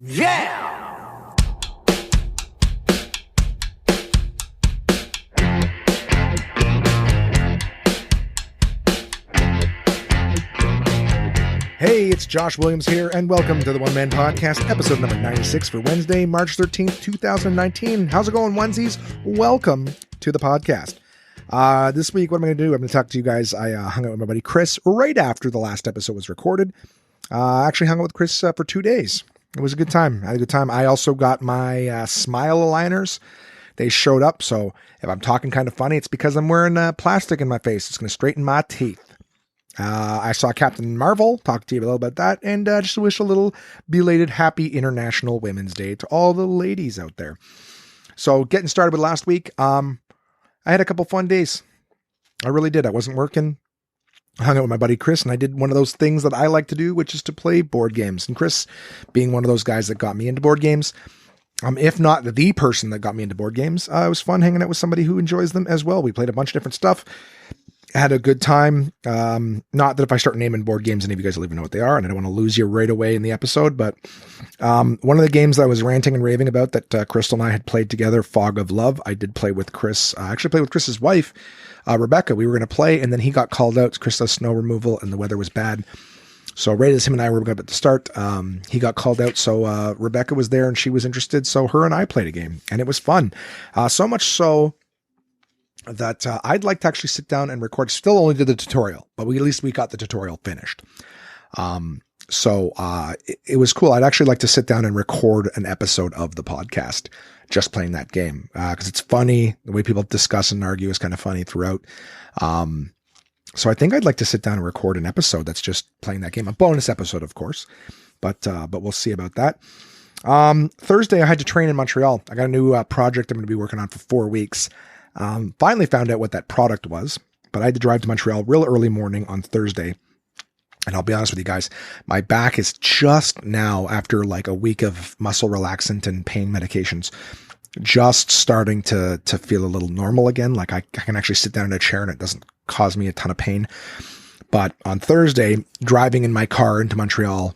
Yeah! Hey, it's Josh Williams here, and welcome to the One Man Podcast, episode number 96 for Wednesday, March 13th, 2019. How's it going, onesies? Welcome to the podcast. This week, what am I going to do? I'm going to talk to you guys. I hung out with my buddy Chris right after the last episode was recorded. I actually hung out with Chris for 2 days. It was a good time. I had a good time. I also got my smile aligners. They showed up, so if I'm talking kind of funny, it's because I'm wearing plastic in my face. It's going to straighten my teeth. I saw Captain Marvel, talk to you a little about that, and just wish a little belated happy International Women's Day to all the ladies out there. So getting started with last week, I had a couple fun days. I really did. I wasn't working. I hung out with my buddy Chris, and I did one of those things that I like to do, which is to play board games. And Chris, being one of those guys that got me into board games, if not the person that got me into board games, it was fun hanging out with somebody who enjoys them as well. We played a bunch of different stuff. Had a good time. Not that if I start naming board games, any of you guys will even know what they are, and I don't want to lose you right away in the episode, but one of the games that I was ranting and raving about that Crystal and I had played together, Fog of Love, I did play with Chris. I actually played with Chris's wife, Rebecca. We were going to play, and then he got called out. Chris does snow removal, and the weather was bad. So right as him and I were about to start, he got called out. So Rebecca was there, and she was interested, so her and I played a game, and it was fun. So much so that I'd like to actually sit down and record. Still only did the tutorial, but at least we got the tutorial finished. So it was cool. I'd actually like to sit down and record an episode of the podcast just playing that game, because it's funny. The way people discuss and argue is kind of funny throughout. So I think I'd like to sit down and record an episode that's just playing that game, a bonus episode, of course, but we'll see about that. Thursday, I had to train in Montreal. I got a new project I'm going to be working on for 4 weeks. Finally found out what that product was, but I had to drive to Montreal real early morning on Thursday. And I'll be honest with you guys, my back is just now, after like a week of muscle relaxant and pain medications, just starting to feel a little normal again. Like I can actually sit down in a chair and it doesn't cause me a ton of pain. But on Thursday, driving in my car into Montreal,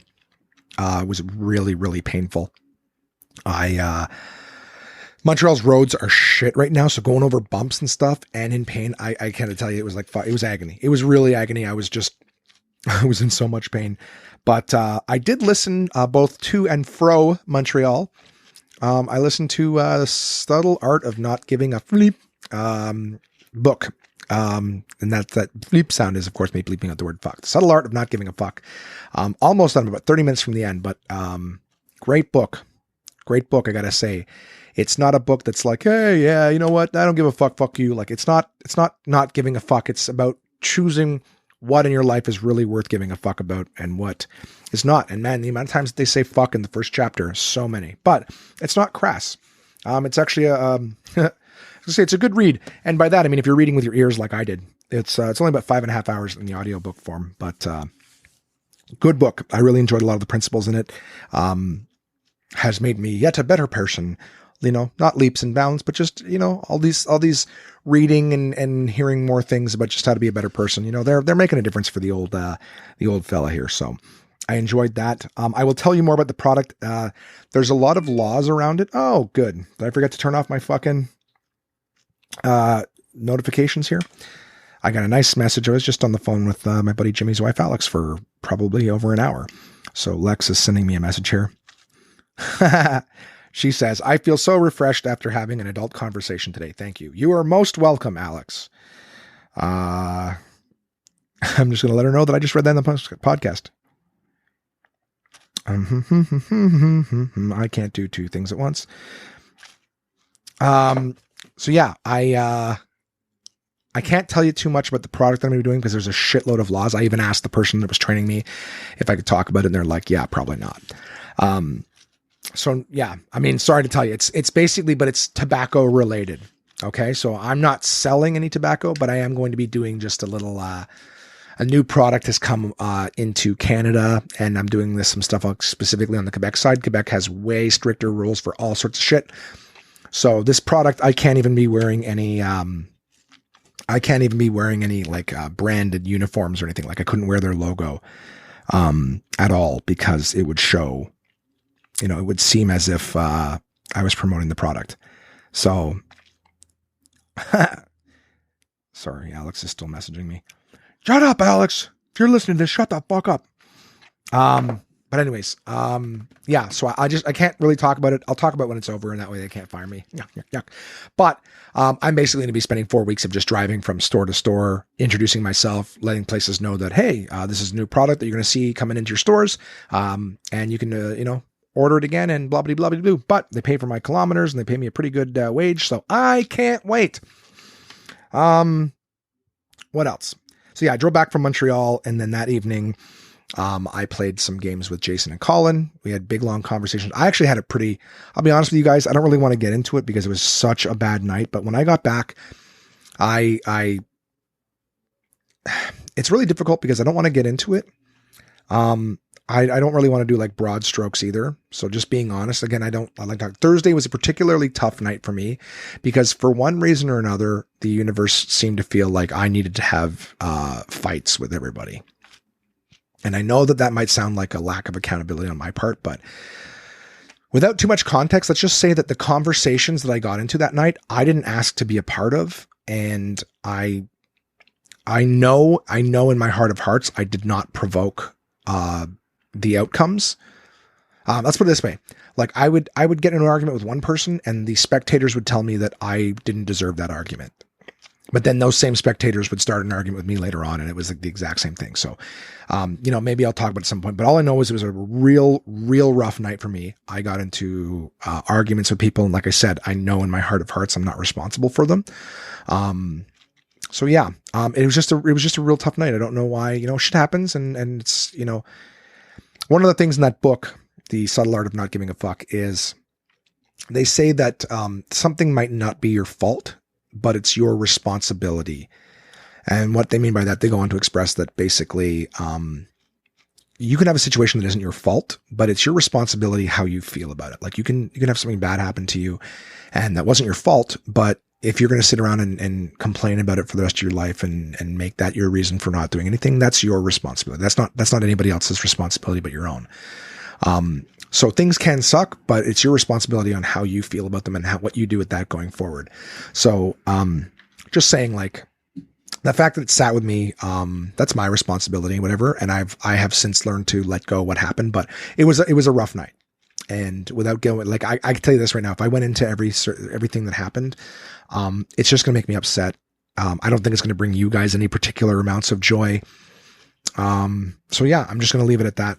was really, really painful. Montreal's roads are shit right now. So going over bumps and stuff and in pain, I can't tell you, it was like, it was agony. It was really agony. I was in so much pain, but, I did listen, both to and fro Montreal. I listened to, The Subtle Art of Not Giving a Fleep, book. And that bleep sound is, of course, me bleeping out the word fuck. The Subtle Art of Not Giving a Fuck. Almost done, about 30 minutes from the end, but, great book. I gotta say. It's not a book that's like, hey, yeah, you know what? I don't give a fuck. Fuck you. Like, it's not giving a fuck. It's about choosing what in your life is really worth giving a fuck about and what is not. And man, the amount of times they say fuck in the first chapter, so many, but it's not crass. It's actually it's a good read. And by that, I mean, if you're reading with your ears, like I did, it's only about 5.5 hours in the audiobook form, but, good book. I really enjoyed a lot of the principles in it. Has made me yet a better person. You know, not leaps and bounds, but just, you know, all these reading and hearing more things about just how to be a better person. You know, they're making a difference for the old fella here. So I enjoyed that. I will tell you more about the product. There's a lot of laws around it. Oh, good. Did I forget to turn off my fucking, notifications here? I got a nice message. I was just on the phone with, my buddy Jimmy's wife, Alex, for probably over an hour. So Lex is sending me a message here. She says, I feel so refreshed after having an adult conversation today. Thank you. You are most welcome, Alex. I'm just going to let her know that I just read that in the podcast. I can't do two things at once. So yeah, I can't tell you too much about the product that I'm going to be doing because there's a shitload of laws. I even asked the person that was training me if I could talk about it, and they're like, yeah, probably not. So yeah, I mean, sorry to tell you, it's basically, but it's tobacco related. Okay. So I'm not selling any tobacco, but I am going to be doing just a little, a new product has come, into Canada, and I'm doing some stuff specifically on the Quebec side. Quebec has way stricter rules for all sorts of shit. So this product, I can't even be wearing any, like, branded uniforms or anything. Like I couldn't wear their logo, at all because it would show it would seem as if I was promoting the product. So, sorry, Alex is still messaging me. Shut up, Alex. If you're listening to this, shut the fuck up. But anyways, yeah, so I can't really talk about it. I'll talk about it when it's over, and that way they can't fire me. Yuck. But, I'm basically going to be spending 4 weeks of just driving from store to store, introducing myself, letting places know that, hey, this is a new product that you're going to see coming into your stores. And you can, order it again and blah, blah, blah, blah, blah. But they pay for my kilometers and they pay me a pretty good wage. So I can't wait. What else? So yeah, I drove back from Montreal, and then that evening, I played some games with Jason and Colin. We had big, long conversations. I actually had I'll be honest with you guys, I don't really want to get into it because it was such a bad night. But when I got back, it's really difficult because I don't want to get into it. I don't really want to do like broad strokes either. So just being honest, again, I like that. Thursday was a particularly tough night for me because for one reason or another, the universe seemed to feel like I needed to have fights with everybody. And I know that might sound like a lack of accountability on my part, but without too much context, let's just say that the conversations that I got into that night, I didn't ask to be a part of. And I know in my heart of hearts, I did not provoke the outcomes. Let's put it this way. Like I would get in an argument with one person and the spectators would tell me that I didn't deserve that argument. But then those same spectators would start an argument with me later on, and it was like the exact same thing. So, maybe I'll talk about it at some point, but all I know is it was a real rough night for me. I got into arguments with people. And like I said, I know in my heart of hearts, I'm not responsible for them. So yeah, it was just a real tough night. I don't know why, shit happens. And it's, one of the things in that book, The Subtle Art of Not Giving a Fuck, is they say that something might not be your fault, but it's your responsibility. And what they mean by that, they go on to express that basically, you can have a situation that isn't your fault, but it's your responsibility how you feel about it. Like you can have something bad happen to you and that wasn't your fault, but if you're going to sit around and complain about it for the rest of your life and make that your reason for not doing anything, that's your responsibility. That's not anybody else's responsibility but your own. So things can suck, but it's your responsibility on how you feel about them and what you do with that going forward. So, just saying, like, the fact that it sat with me, that's my responsibility, whatever. And I have since learned to let go what happened, but it was a rough night. And without going, like, I can tell you this right now, if I went into everything that happened, it's just going to make me upset. I don't think it's going to bring you guys any particular amounts of joy. So yeah, I'm just going to leave it at that.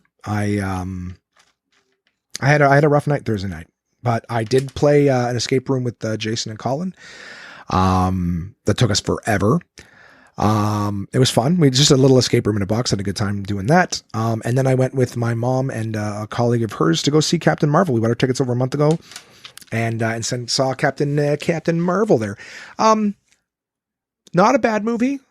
I had a rough night Thursday night, but I did play an escape room with Jason and Colin. That took us forever. It was fun. We just a little escape room in a box. Had a good time doing that. And then I went with my mom and a colleague of hers to go see Captain Marvel. We bought our tickets over a month ago, and saw Captain Marvel there. Not a bad movie.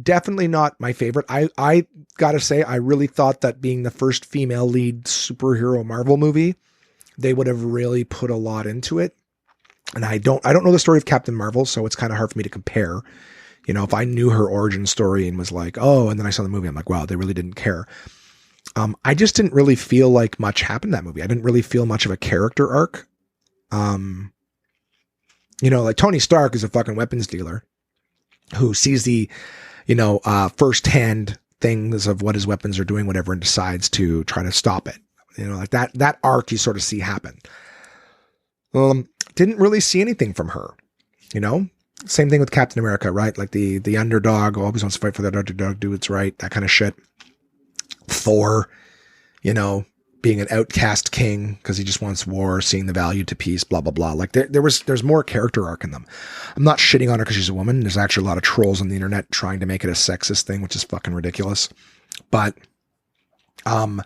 Definitely not my favorite. I gotta say, I really thought that being the first female lead superhero Marvel movie, they would have really put a lot into it. And I don't know the story of Captain Marvel, so it's kind of hard for me to compare. If I knew her origin story and was like, oh, and then I saw the movie, I'm like, wow, they really didn't care. I just didn't really feel like much happened in that movie. I didn't really feel much of a character arc. Like Tony Stark is a fucking weapons dealer who sees the firsthand things of what his weapons are doing, whatever, and decides to try to stop it. Like that arc you sort of see happen. Didn't really see anything from her, Same thing with Captain America, right? Like the underdog always wants to fight for that underdog, do what's right, that kind of shit. Thor, being an outcast king because he just wants war, seeing the value to peace, blah, blah, blah. Like there's more character arc in them. I'm not shitting on her because she's a woman. There's actually a lot of trolls on the internet trying to make it a sexist thing, which is fucking ridiculous. But, some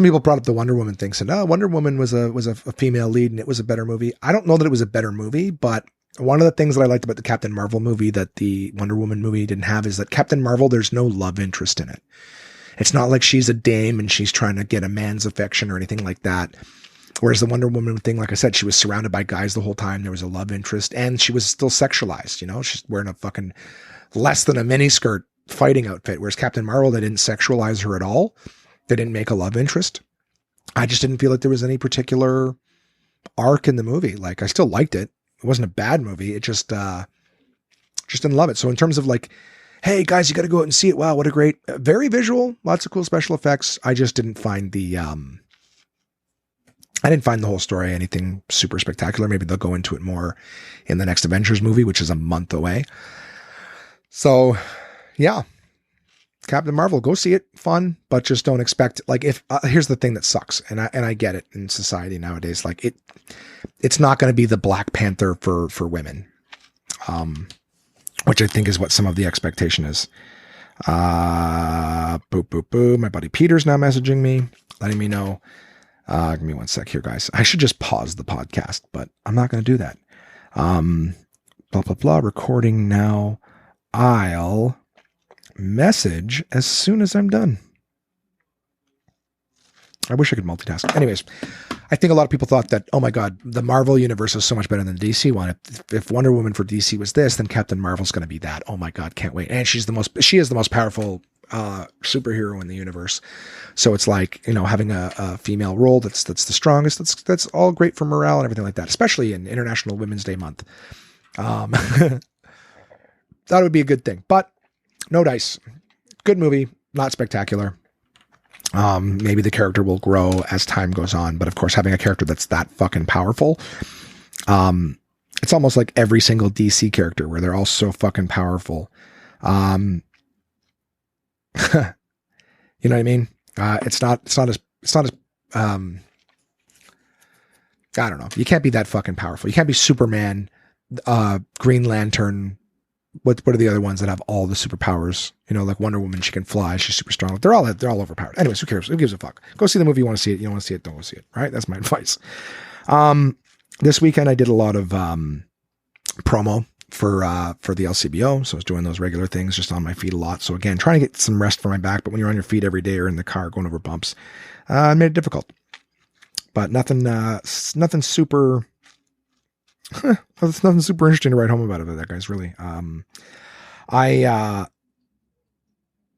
people brought up the Wonder Woman thing, said, oh, Wonder Woman was a female lead and it was a better movie. I don't know that it was a better movie, but one of the things that I liked about the Captain Marvel movie that the Wonder Woman movie didn't have is that Captain Marvel, there's no love interest in it. It's not like she's a dame and she's trying to get a man's affection or anything like that. Whereas the Wonder Woman thing, like I said, she was surrounded by guys the whole time. There was a love interest and she was still sexualized. She's wearing a fucking less than a miniskirt fighting outfit. Whereas Captain Marvel, they didn't sexualize her at all. They didn't make a love interest. I just didn't feel like there was any particular arc in the movie. Like, I still liked it. It wasn't a bad movie. It just didn't love it. So in terms of like, hey guys, you got to go out and see it. Wow, what a great, very visual, lots of cool special effects. I just didn't find the whole story anything super spectacular. Maybe they'll go into it more in the next Avengers movie, which is a month away. So yeah, Captain Marvel, go see it. Fun, but just don't expect, like, if here's the thing that sucks. And I get it in society nowadays. Like it's not going to be the Black Panther for women. Which I think is what some of the expectation is. Boop, boop, boop. My buddy Peter's now messaging me, letting me know. Give me one sec here, guys. I should just pause the podcast, but I'm not going to do that. Blah, blah, blah. Recording now. I'll message as soon as I'm done. I wish I could multitask. Anyways, I think a lot of people thought that, oh my God, the Marvel universe is so much better than the DC one. If Wonder Woman for DC was this, then Captain Marvel's going to be that. Oh my God, can't wait. And she is the most powerful superhero in the universe. So it's like, having a female role that's the strongest. That's all great for morale and everything like that, especially in International Women's Day month. That would be a good thing, but no dice. Good movie, not spectacular. Maybe the character will grow as time goes on, but of course, having a character that's that fucking powerful, it's almost like every single DC character where they're all so fucking powerful. You know what I mean? It's not as I don't know. You can't be that fucking powerful. You can't be Superman, Green Lantern. What are the other ones that have all the superpowers? Like Wonder Woman, she can fly. She's super strong. They're all overpowered. Anyways, who cares? Who gives a fuck? Go see the movie. You want to see it. You don't want to see it. Don't go see it. Right? That's my advice. This weekend I did a lot of promo for the LCBO. So I was doing those regular things just on my feet a lot. So again, trying to get some rest for my back. But when you're on your feet every day or in the car going over bumps, it made it difficult. But nothing super. There's nothing super interesting to write home about that, guys. Really.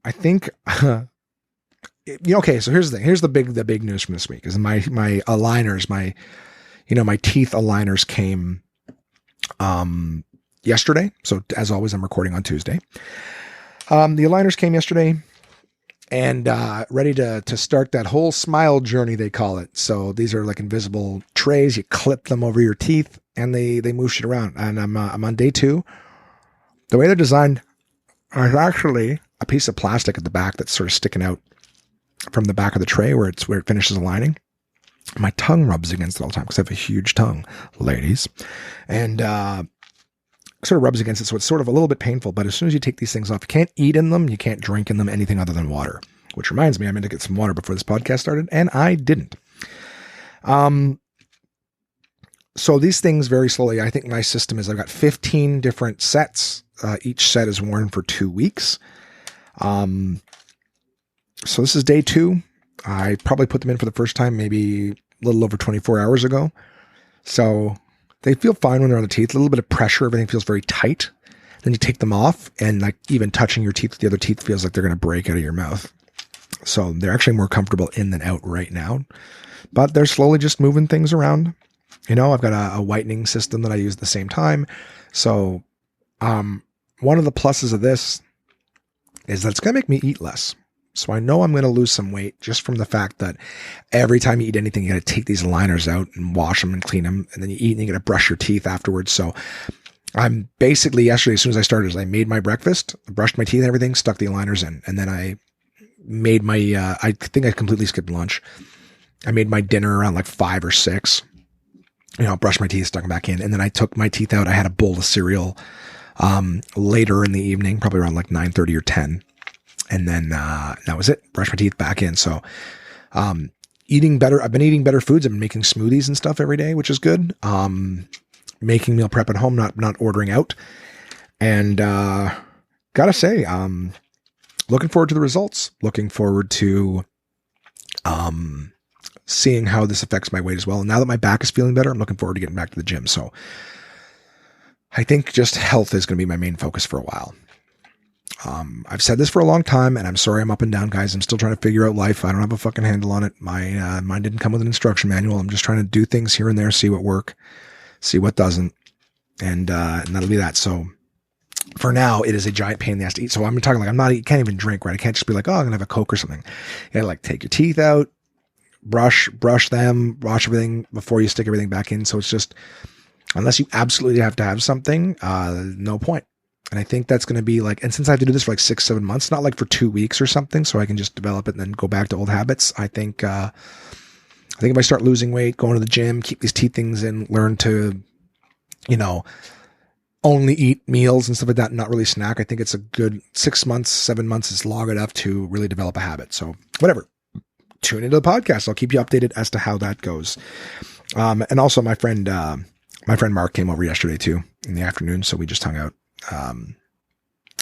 I think. Okay. So here's the thing. Here's the big news from this week is my aligners, my teeth aligners came yesterday. So as always, I'm recording on Tuesday. The aligners came yesterday. And ready to start that whole smile journey, they call it. So these are like invisible trays. You clip them over your teeth, and they move shit around. And I'm on day 2. The way they're designed, there's actually a piece of plastic at the back that's sort of sticking out from the back of the tray where it finishes aligning. My tongue rubs against it all the time because I have a huge tongue, ladies, and sort of rubs against it, so it's sort of a little bit painful. But as soon as you take these things off, you can't eat in them, you can't drink in them, anything other than water. Which reminds me, I meant to get some water before this podcast started, and I didn't. So these things very slowly, I think my system is I've got 15 different sets. Each set is worn for 2 weeks. So this is day 2. I probably put them in for the first time maybe a little over 24 hours ago. So they feel fine when they're on the teeth. A little bit of pressure. Everything feels very tight. Then you take them off, and like even touching your teeth with the other teeth feels like they're going to break out of your mouth. So they're actually more comfortable in than out right now. But they're slowly just moving things around. I've got a whitening system that I use at the same time. So one of the pluses of this is that it's going to make me eat less. So I know I'm going to lose some weight just from the fact that every time you eat anything, you got to take these aligners out and wash them and clean them. And then you eat and you got to brush your teeth afterwards. So I'm basically yesterday, as soon as I started, I made my breakfast, brushed my teeth and everything, stuck the aligners in. And then I made my, I think I completely skipped lunch. I made my dinner around like 5 or 6, brushed my teeth, stuck them back in. And then I took my teeth out. I had a bowl of cereal, later in the evening, probably around like 9:30 or 10. And then, that was it. Brush my teeth back in. So, eating better. I've been eating better foods. I've been making smoothies and stuff every day, which is good. Making meal prep at home, not ordering out. And, gotta say, looking forward to the results, looking forward to, seeing how this affects my weight as well. And now that my back is feeling better, I'm looking forward to getting back to the gym. So I think just health is going to be my main focus for a while. I've said this for a long time, and I'm sorry I'm up and down, guys. I'm still trying to figure out life. I don't have a fucking handle on it. Mine didn't come with an instruction manual. I'm just trying to do things here and there, see what work, see what doesn't, and that'll be that. So for now, it is a giant pain in the ass to eat. So I'm talking like you can't even drink, right? I can't just be like, oh, I'm gonna have a Coke or something. You gotta like take your teeth out, brush them, wash everything before you stick everything back in. So it's just, unless you absolutely have to have something, no point. And I think that's going to be like, and since I have to do this for like 6-7 months, not like for 2 weeks or something, so I can just develop it and then go back to old habits. I think if I start losing weight, going to the gym, keep these teeth things in, learn to, only eat meals and stuff like that, not really snack. I think it's a good 6 months, 7 months is long enough to really develop a habit. So whatever, tune into the podcast. I'll keep you updated as to how that goes. And also my friend Mark came over yesterday too in the afternoon. So we just hung out.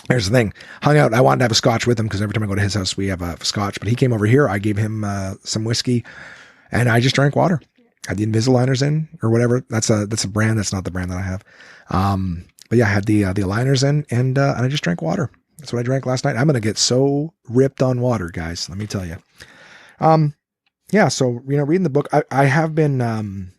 Here's the thing, hung out. I wanted to have a scotch with him because every time I go to his house, we have a scotch, but he came over here. I gave him some whiskey and I just drank water. I had the Invisaligners in or whatever. That's a brand. That's not the brand that I have. But yeah, I had the aligners in and I just drank water. That's what I drank last night. I'm going to get so ripped on water, guys. Let me tell you. Yeah. So, reading the book, I have been,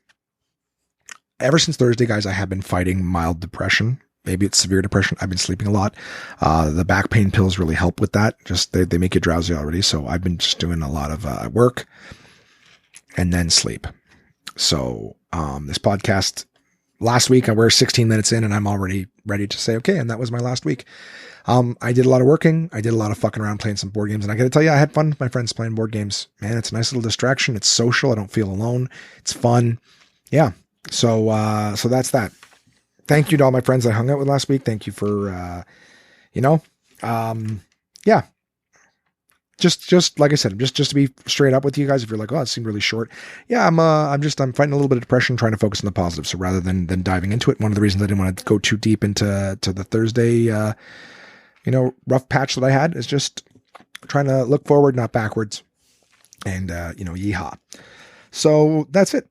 ever since Thursday, guys, I have been fighting mild depression. Maybe it's severe depression. I've been sleeping a lot. The back pain pills really help with that. Just they make you drowsy already. So I've been just doing a lot of work and then sleep. So this podcast last week, we're 16 minutes in and I'm already ready to say, okay. And that was my last week. I did a lot of working. I did a lot of fucking around playing some board games. And I got to tell you, I had fun with my friends playing board games. Man, it's a nice little distraction. It's social. I don't feel alone. It's fun. Yeah. So that's that. Thank you to all my friends I hung out with last week. Thank you for, yeah, just like I said, just to be straight up with you guys, if you're like, oh, it seemed really short. Yeah, I'm fighting a little bit of depression, trying to focus on the positive. So rather than diving into it, one of the reasons I didn't want to go too deep into the Thursday, rough patch that I had is just trying to look forward, not backwards. And, yeehaw. So that's it.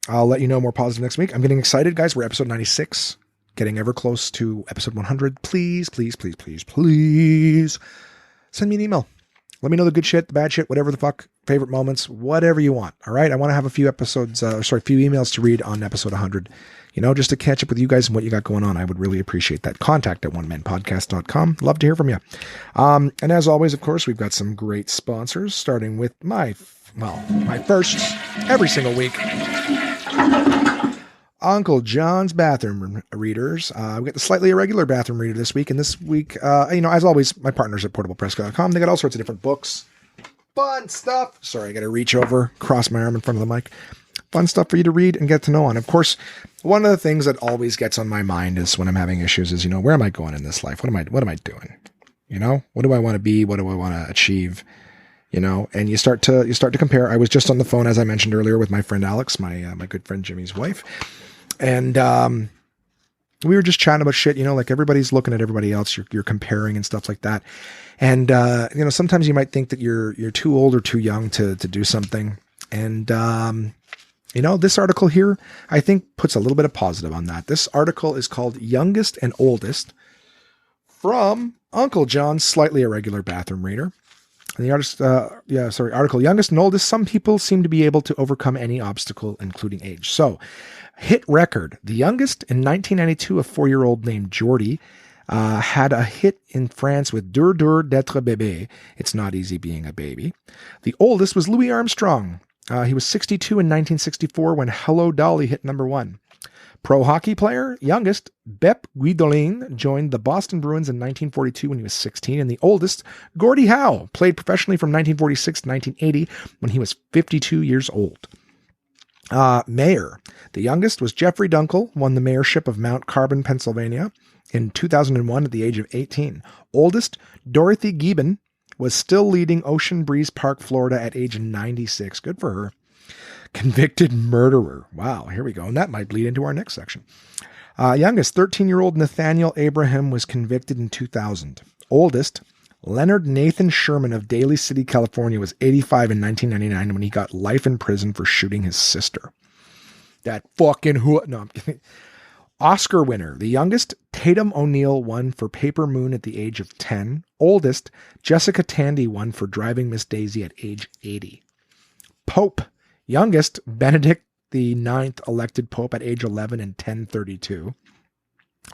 I'll let you know more positive next week. I'm getting excited, guys. We're episode 96, getting ever close to episode 100. Please, please, please, please, please send me an email. Let me know the good shit, the bad shit, whatever the fuck, favorite moments, whatever you want. All right. I want to have a few emails to read on episode 100, just to catch up with you guys and what you got going on. I would really appreciate that. Contact at onemanpodcast.com. Love to hear from you. And as always, of course, we've got some great sponsors, starting with my first every single week, Uncle John's Bathroom Readers. We got the Slightly Irregular Bathroom Reader this week. And this week, as always, my partners at portablepress.com. They got all sorts of different books. Fun stuff. Sorry, I got to reach over, cross my arm in front of the mic. Fun stuff for you to read and get to know on. Of course, one of the things that always gets on my mind is when I'm having issues is, where am I going in this life? What am I doing? What do I want to be? What do I want to achieve? And you start to compare. I was just on the phone, as I mentioned earlier, with my friend Alex, my good friend Jimmy's wife. And, we were just chatting about shit, like everybody's looking at everybody else. You're comparing and stuff like that. And, sometimes you might think that you're too old or too young to do something. And, this article here, I think puts a little bit of positive on that. This article is called Youngest and Oldest from Uncle John's Slightly Irregular Bathroom Reader. And the article, Youngest and Oldest. Some people seem to be able to overcome any obstacle, including age. So, hit record. The youngest in 1992, a 4-year-old named Jordi, had a hit in France with Dur Dur d'être bébé. It's not easy being a baby. The oldest was Louis Armstrong. He was 62 in 1964 when Hello Dolly hit number 1. Pro hockey player, youngest, Bep Guidolin, joined the Boston Bruins in 1942 when he was 16. And the oldest, Gordie Howe, played professionally from 1946 to 1980 when he was 52 years old. Mayor. The youngest was Jeffrey Dunkel, won the mayorship of Mount Carbon, Pennsylvania in 2001 at the age of 18. Oldest, Dorothy Gieben, was still leading Ocean Breeze Park, Florida at age 96. Good for her. Convicted murderer. Wow, here we go. And that might bleed into our next section. Youngest, 13-year-old Nathaniel Abraham, was convicted in 2000. Oldest, Leonard Nathan Sherman of Daly City, California, was 85 in 1999 when he got life in prison for shooting his sister. That fucking no. Oscar winner. The youngest, Tatum O'Neal, won for Paper Moon at the age of 10. Oldest, Jessica Tandy, won for Driving Miss Daisy at age 80. Pope. Youngest, Benedict the Ninth, elected Pope at age 11 in 1032.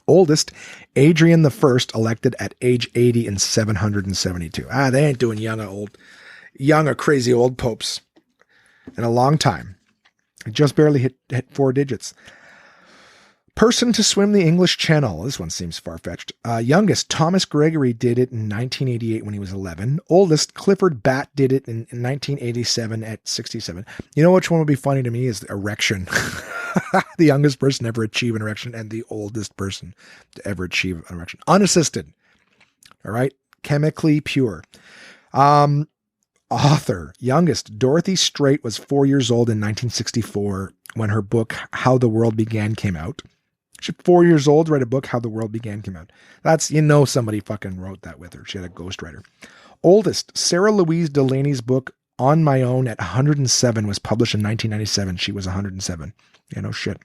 Oldest, Adrian the First, elected at age 80 in 772. They ain't doing young or crazy old popes in a long time. I just barely hit 4 digits. Person to swim the English Channel. This one seems far-fetched. Youngest, Thomas Gregory, did it in 1988 when he was 11. Oldest, Clifford Batt, did it in 1987 at 67. You know which one would be funny to me is the erection. The youngest person to ever achieve an erection and the oldest person to ever achieve an erection. Unassisted. All right? Chemically pure. Author. Youngest, Dorothy Strait, was 4 years old in 1964 when her book How the World Began came out. She's 4 years old to write a book, How the World Began came out. That's, somebody fucking wrote that with her. She had a ghostwriter. Oldest, Sarah Louise Delaney's book, On My Own, at 107, was published in 1997. She was 107. Yeah, no shit.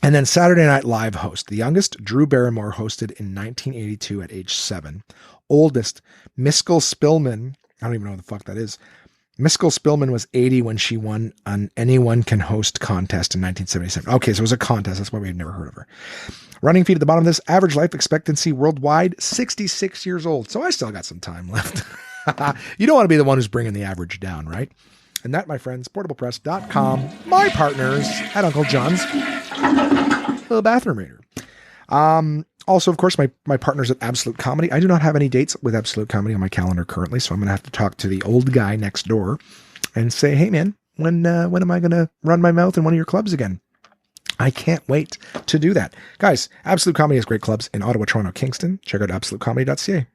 And then Saturday Night Live host. The youngest, Drew Barrymore, hosted in 1982 at age 7. Oldest, Miskell Spillman. I don't even know what the fuck that is. Miskell Spillman was 80 when she won an Anyone Can Host contest in 1977. Okay, so it was a contest. That's why we've never heard of her. Running feet at the bottom of this. Average life expectancy worldwide, 66 years old. So I still got some time left. You don't want to be the one who's bringing the average down, right? And that, my friends, portablepress.com, my partners at Uncle John's little bathroom reader. Also, of course, my partners at Absolute Comedy. I do not have any dates with Absolute Comedy on my calendar currently, so I'm going to have to talk to the old guy next door and say, hey, man, when am I going to run my mouth in one of your clubs again? I can't wait to do that. Guys, Absolute Comedy has great clubs in Ottawa, Toronto, Kingston. Check out absolutecomedy.ca.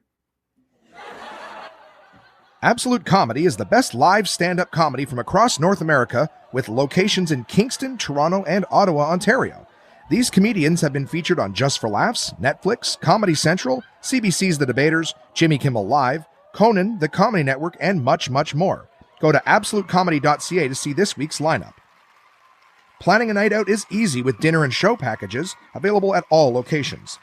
Absolute Comedy is the best live stand-up comedy from across North America with locations in Kingston, Toronto, and Ottawa, Ontario. These comedians have been featured on Just for Laughs, Netflix, Comedy Central, CBC's The Debaters, Jimmy Kimmel Live, Conan, The Comedy Network, and much, much more. Go to absolutecomedy.ca to see this week's lineup. Planning a night out is easy with dinner and show packages available at all locations.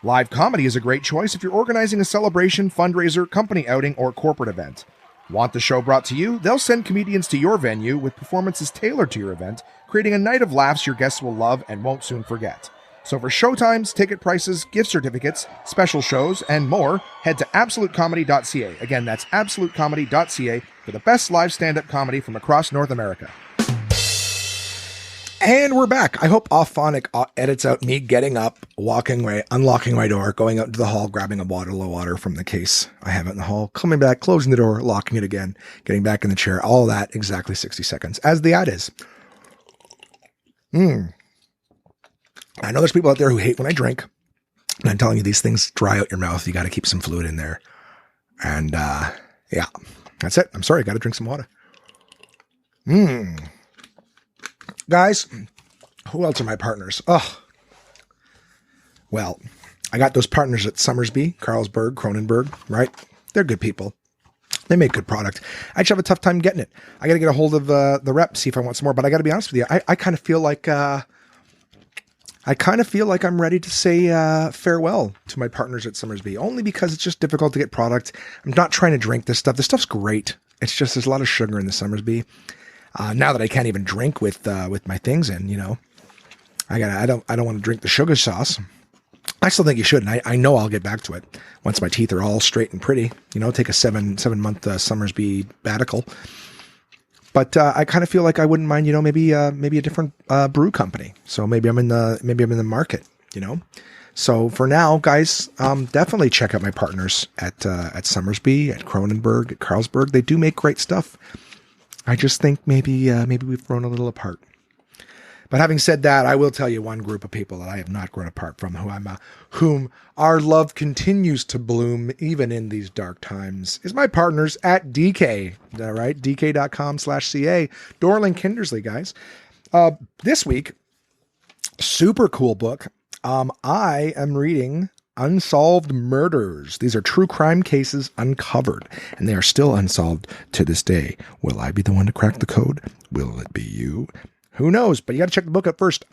Live comedy is a great choice if you're organizing a celebration, fundraiser, company outing, or corporate event. Want the show brought to you? They'll send comedians to your venue with performances tailored to your event, creating a night of laughs your guests will love and won't soon forget. So for showtimes, ticket prices, gift certificates, special shows, and more, head to absolutecomedy.ca. Again, that's absolutecomedy.ca for the best live stand-up comedy from across North America. And we're back. I hope Auphonic edits out me getting up, walking away, unlocking my door, going out into the hall, grabbing a bottle of water from the case I have it in the hall, coming back, closing the door, locking it again, getting back in the chair. All that exactly 60 seconds, as the ad is. I know there's people out there who hate when I drink. And I'm telling you, these things dry out your mouth. You got to keep some fluid in there. And yeah, that's it. I'm sorry. Got to drink some water. Guys, who else are my partners? Oh, well, I got those partners at Summersby, Carlsberg, Cronenberg, right? They're good people. They make good product. I just have a tough time getting it. I got to get a hold of the rep, see if I want some more. But I got to be honest with you, I kind of feel like I'm ready to say farewell to my partners at Summersby, only because it's just difficult to get product. I'm not trying to drink this stuff. This stuff's great. It's just there's a lot of sugar in the Summersby. Now that I can't even drink with my things in, I don't want to drink the sugar sauce. I still think you should, and I know I'll get back to it once my teeth are all straight and pretty. Take a 7-month Summersby sabbatical. But I kind of feel like I wouldn't mind, maybe a different brew company. So maybe I'm in the market, So for now, guys, definitely check out my partners at Summersby, at Cronenberg, at Carlsberg. They do make great stuff. I just think maybe we've grown a little apart. But having said that, I will tell you one group of people that I have not grown apart from, whom our love continues to bloom even in these dark times, is my partners at DK. All right, DK.com/CA. Dorling Kindersley, guys. This week, super cool book. I am reading Unsolved Murders. These are true crime cases uncovered, and they are still unsolved to this day. Will I be the one to crack the code? Will it be you? Who knows? But you got to check the book out first.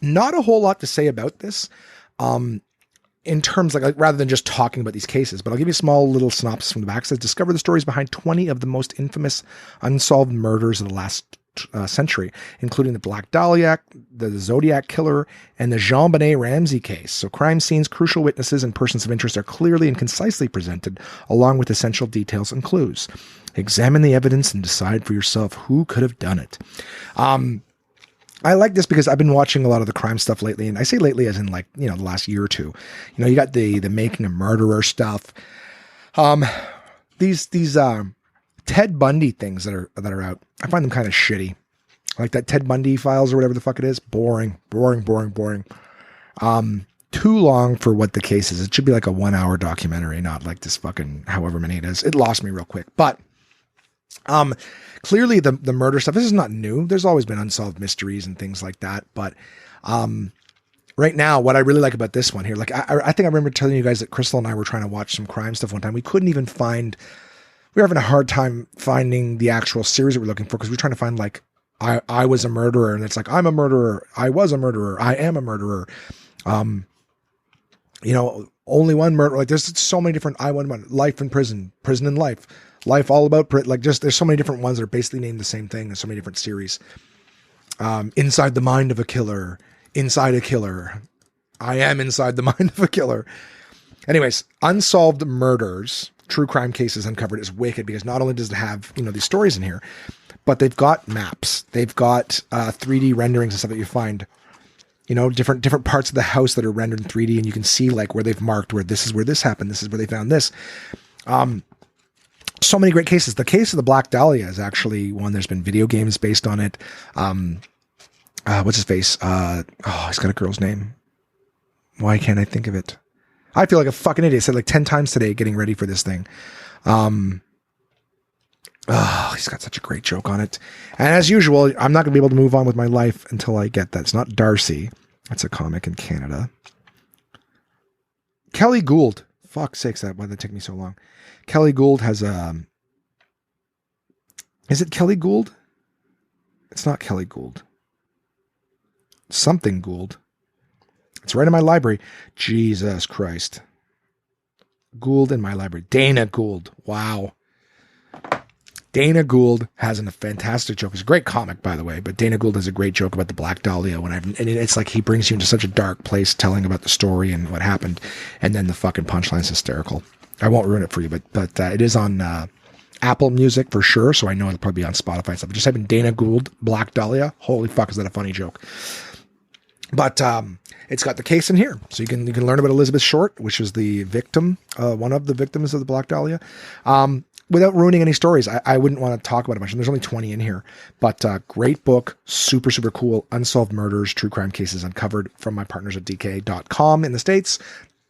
Not a whole lot to say about this. In terms like rather than just talking about these cases, but I'll give you a small little synopsis from the back. It says, discover the stories behind 20 of the most infamous unsolved murders of the last century, including the Black Dahlia, the Zodiac Killer, and the Jean-Benet Ramsey case. So crime scenes, crucial witnesses, and persons of interest are clearly and concisely presented, along with essential details and clues. Examine the evidence and decide for yourself who could have done it. I like this because I've been watching a lot of the crime stuff lately, and I say lately as in like, the last year or two. You got the Making a Murderer stuff. These Ted Bundy things that are out, I find them kind of shitty. Like that Ted Bundy files or whatever the fuck it is. Boring. Too long for what the case is. It should be like a 1 hour documentary, not like this fucking however many it is. It lost me real quick, but clearly the murder stuff, this is not new. There's always been unsolved mysteries and things like that. But, right now, what I really like about this one here, like I think I remember telling you guys that Crystal and I were trying to watch some crime stuff one time. We couldn't even find, we were having a hard time finding the actual series that we're looking for. Cause we were trying to find like, I was a murderer, and it's like, I'm a murderer. I was a murderer. I am a murderer. Only one murder. Like there's so many different, life in prison, prison in life all about, like just, there's so many different ones that are basically named the same thing. There's so many different series. Inside the mind of a killer, inside a killer. I am inside the mind of a killer. Anyways, unsolved murders, true crime cases uncovered is wicked because not only does it have, these stories in here, but they've got maps. They've got 3D renderings and stuff that you find, different parts of the house that are rendered in 3D, and you can see like where they've marked where this is where this happened. This is where they found this. So many great cases. The case of the Black Dahlia is actually one. There's been video games based on it. What's his face? He's got a girl's name. Why can't I think of it? I feel like a fucking idiot. I said like 10 times today getting ready for this thing. He's got such a great joke on it. And as usual, I'm not going to be able to move on with my life until I get that. It's not Darcy. That's a comic in Canada. Kelly Gould. Fuck's sakes, why did that take me so long? Kelly Gould has is it Kelly Gould? It's not Kelly Gould. Something Gould. It's right in my library. Jesus Christ. Gould in my library. Dana Gould. Wow. Dana Gould has a fantastic joke. It's a great comic, by the way, but Dana Gould has a great joke about the Black Dahlia and it's like he brings you into such a dark place telling about the story and what happened, and then the fucking punchline's hysterical. I won't ruin it for you, but it is on Apple Music for sure, so I know it'll probably be on Spotify and stuff. But just type in Dana Gould, Black Dahlia. Holy fuck, is that a funny joke? But it's got the case in here, so you can learn about Elizabeth Short, which is the victim, one of the victims of the Black Dahlia. Without ruining any stories, I wouldn't want to talk about it much. And there's only 20 in here, but great book, super, super cool. Unsolved murders, true crime cases uncovered from my partners at DK.com in the States,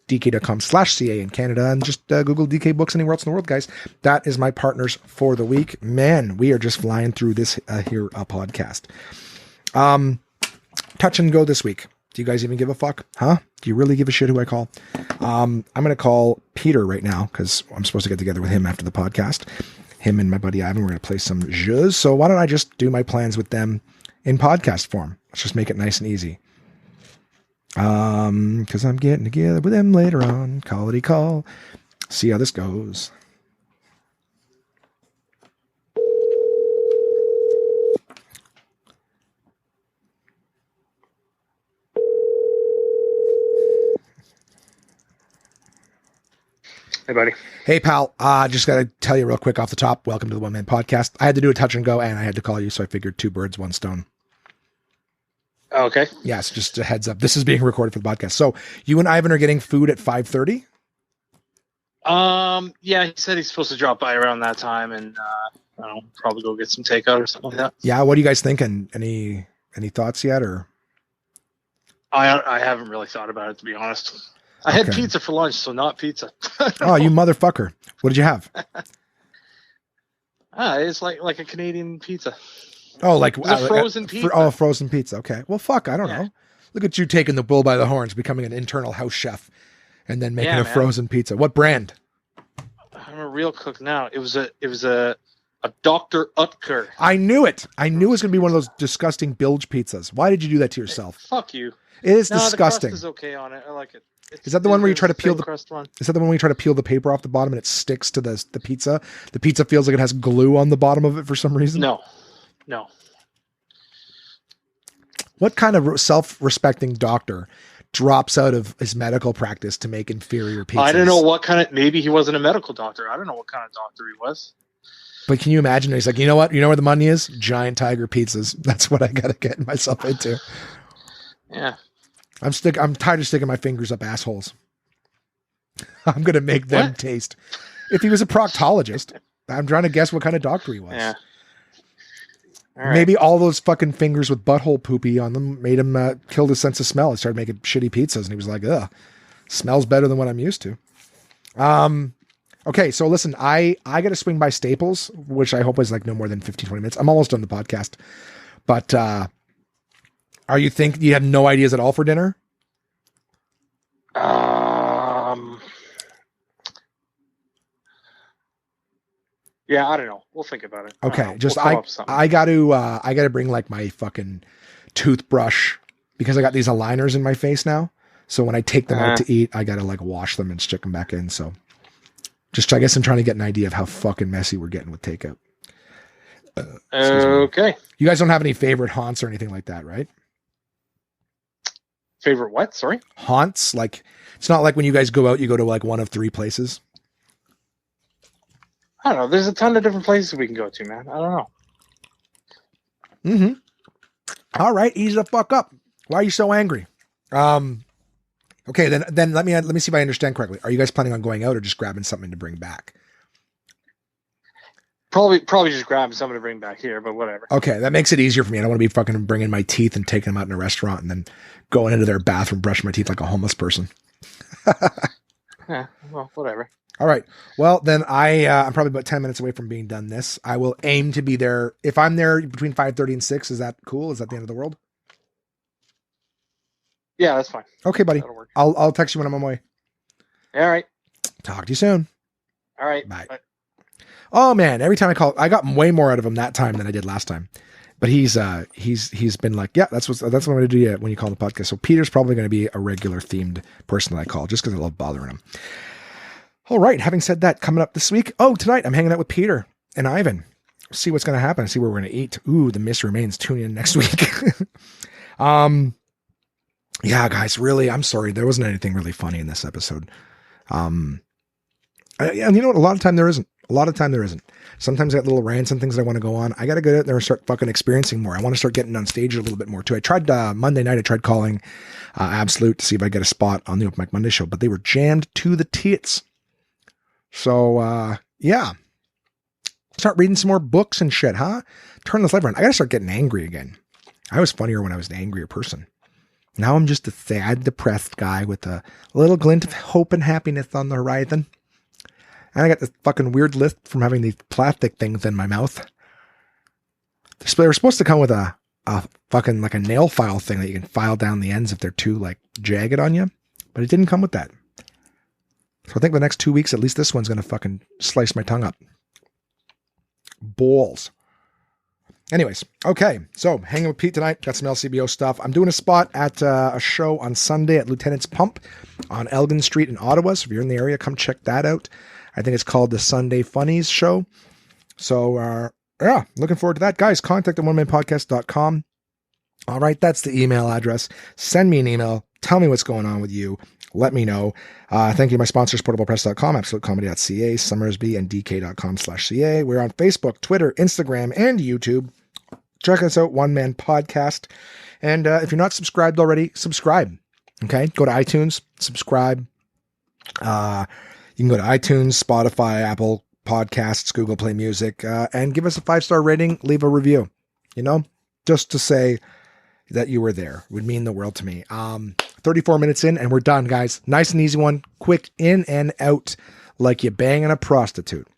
DK.com/CA in Canada, and just Google DK books anywhere else in the world, guys. That is my partners for the week. Man, we are just flying through this here podcast. Touch and go this week. Do you guys even give a fuck? Huh? Do you really give a shit who I call? I'm going to call Peter right now because I'm supposed to get together with him after the podcast. Him and my buddy Ivan, we're going to play some jeux. So why don't I just do my plans with them in podcast form? Let's just make it nice and easy. Because I'm getting together with them later on. Quality call. See how this goes. Hey, buddy. Hey, pal. Just got to tell you real quick off the top, welcome to the One Man Podcast. I had to do a touch and go, and I had to call you, so I figured 2 birds, 1 stone. Okay. Yes, just a heads up. This is being recorded for the podcast. So you and Ivan are getting food at 5:30? Yeah, he said he's supposed to drop by around that time, and I don't know, probably go get some takeout or something like that. Yeah, what are you guys thinking? Any thoughts yet, or? I haven't really thought about it, to be honest. I had pizza for lunch, so not pizza. Oh, you motherfucker. What did you have? It's like a Canadian pizza. Oh, like frozen pizza. Frozen pizza. Okay. Well, fuck, I don't know. Look at you taking the bull by the horns, becoming an internal house chef, and then making a frozen pizza. What brand? I'm a real cook now. It was a A Dr. Utker. I knew it. I knew it was going to be one of those disgusting bilge pizzas. Why did you do that to yourself? Fuck you. It is disgusting. The crust is okay on it. I like it. Is that the one where you try to peel the crust one? Is that the one where you try to peel the paper off the bottom and it sticks to the pizza? The pizza feels like it has glue on the bottom of it for some reason. No. What kind of self-respecting doctor drops out of his medical practice to make inferior pizzas? I don't know what kind of. Maybe he wasn't a medical doctor. I don't know what kind of doctor he was. But can you imagine? He's like, you know what? You know where the money is? Giant tiger pizzas. That's what I got to get myself into. Yeah. I'm tired of sticking my fingers up assholes. I'm going to make them taste. If he was a proctologist, I'm trying to guess what kind of doctor he was. Yeah. All right. Maybe all those fucking fingers with butthole poopy on them made him killed his sense of smell. He started making shitty pizzas and he was like, ugh, smells better than what I'm used to. Okay, so listen, I got to swing by Staples, which I hope is like no more than 15, 20 minutes. I'm almost done the podcast. But you have no ideas at all for dinner? Yeah, I don't know. We'll think about it. Okay, I got to bring like my fucking toothbrush because I got these aligners in my face now. So when I take them out to eat, I got to like wash them and stick them back in. So I guess I'm trying to get an idea of how fucking messy we're getting with takeout. Okay. You guys don't have any favorite haunts or anything like that, right? Favorite what? Sorry? Haunts? Like, it's not like when you guys go out, you go to like one of 3 places. I don't know. There's a ton of different places we can go to, man. I don't know. Mm-hmm. All right. Ease the fuck up. Why are you so angry? Okay, then let me see if I understand correctly. Are you guys planning on going out or just grabbing something to bring back? Probably just grabbing something to bring back here, but whatever. Okay, that makes it easier for me. I don't want to be fucking bringing my teeth and taking them out in a restaurant and then going into their bathroom, brushing my teeth like a homeless person. Yeah, well, whatever. All right. Well, then I'm probably about 10 minutes away from being done this. I will aim to be there. If I'm there between 5:30 and 6, is that cool? Is that the end of the world? Yeah, that's fine. Okay, buddy. That'll work. I'll text you when I'm on my way. All right. Talk to you soon. All right. Bye. Oh man, every time I call, I got way more out of him that time than I did last time. But he's been like, yeah, that's what I'm going to do when you call the podcast. So Peter's probably going to be a regular themed person that I call just because I love bothering him. All right. Having said that, coming up this week. Oh, tonight I'm hanging out with Peter and Ivan. See what's going to happen. See where we're going to eat. Ooh, the mystery remains. Tune in next week. Yeah, guys, really, I'm sorry. There wasn't anything really funny in this episode. And you know what? A lot of time there isn't. Sometimes I got little rants and things that I want to go on. I got to go out there and start fucking experiencing more. I want to start getting on stage a little bit more too. I tried Monday night. I tried calling Absolute to see if I get a spot on the Open Mic Monday show, but they were jammed to the tits. So, yeah. Start reading some more books and shit, huh? Turn this life around. I got to start getting angry again. I was funnier when I was an angrier person. Now I'm just a sad, depressed guy with a little glint of hope and happiness on the horizon. And I got this fucking weird lisp from having these plastic things in my mouth. They were supposed to come with a fucking like a nail file thing that you can file down the ends if they're too like jagged on you. But it didn't come with that. So I think the next 2 weeks, at least this one's going to fucking slice my tongue up. Balls. Anyways, okay, so hanging with Pete tonight, got some LCBO stuff. I'm doing a spot at a show on Sunday at Lieutenant's Pump on Elgin Street in Ottawa, so if you're in the area, come check that out. I think it's called the Sunday Funnies Show. So, yeah, looking forward to that. Guys, contact at onemanpodcast.com. All right, that's the email address. Send me an email. Tell me what's going on with you. Let me know. Thank you to my sponsors, portablepress.com, absolutecomedy.ca, summersby, and dk.com/ca. We're on Facebook, Twitter, Instagram, and YouTube. Check us out, One Man Podcast. And if you're not subscribed already, subscribe. Okay? Go to iTunes, subscribe. You can go to iTunes, Spotify, Apple Podcasts, Google Play Music, and give us a 5-star rating, leave a review. You know, just to say that you were there would mean the world to me. 34 minutes in, and we're done, guys. Nice and easy one. Quick in and out like you banging a prostitute.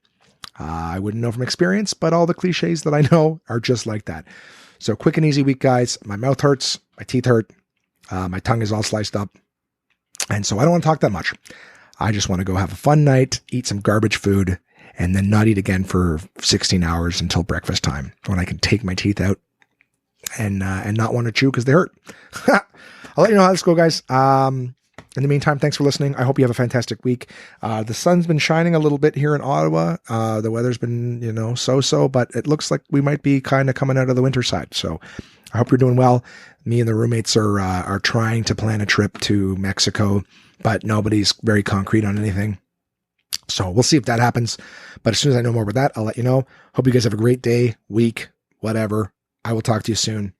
I wouldn't know from experience, but all the cliches that I know are just like that. So quick and easy week, guys. My mouth hurts. My teeth hurt. My tongue is all sliced up. And so I don't want to talk that much. I just want to go have a fun night, eat some garbage food, and then not eat again for 16 hours until breakfast time when I can take my teeth out and not want to chew because they hurt. I'll let you know how this goes, guys. In the meantime, thanks for listening. I hope you have a fantastic week. The sun's been shining a little bit here in Ottawa. The weather's been, so-so, but it looks like we might be kind of coming out of the winter side. So I hope you're doing well. Me and the roommates are trying to plan a trip to Mexico, but nobody's very concrete on anything. So we'll see if that happens. But as soon as I know more about that, I'll let you know. Hope you guys have a great day, week, whatever. I will talk to you soon.